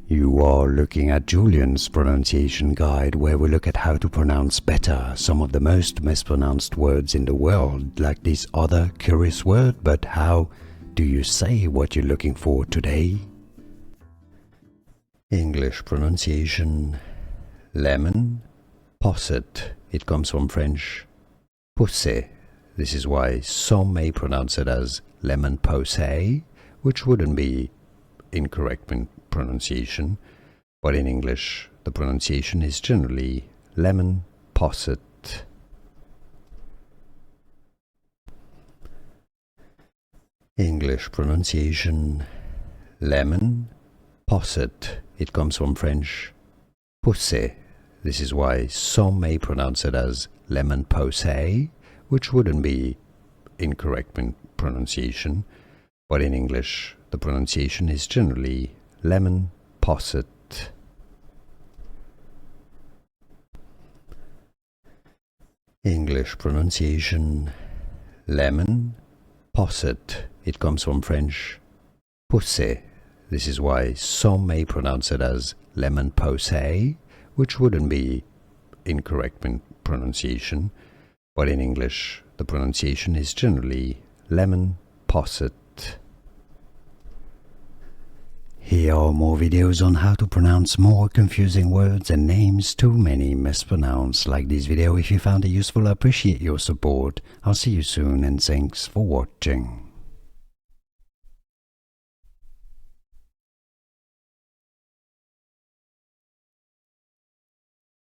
You are looking at Julian's pronunciation guide, where we look at how to pronounce better some of the most mispronounced words in the world, like this other curious word. But how do you say what you're looking for today? English pronunciation: lemon posset. It comes from French pousser. This is why some may pronounce it as lemon posset, which wouldn't be incorrect pronunciation, but in English the pronunciation is generally lemon posset. English pronunciation: lemon posset. It comes from French pousser. This is why some may pronounce it as lemon posset, which wouldn't be incorrect pronunciation, but in English the pronunciation is generally lemon posset. English pronunciation: lemon posset. It comes from French pousser. This is why some may pronounce it as lemon posset, which wouldn't be incorrect pronunciation, but in English the pronunciation is generally lemon posset. Here are more videos on how to pronounce more confusing words and names too many mispronounced. Like this video if you found it useful. I appreciate your support. I'll see you soon and thanks for watching.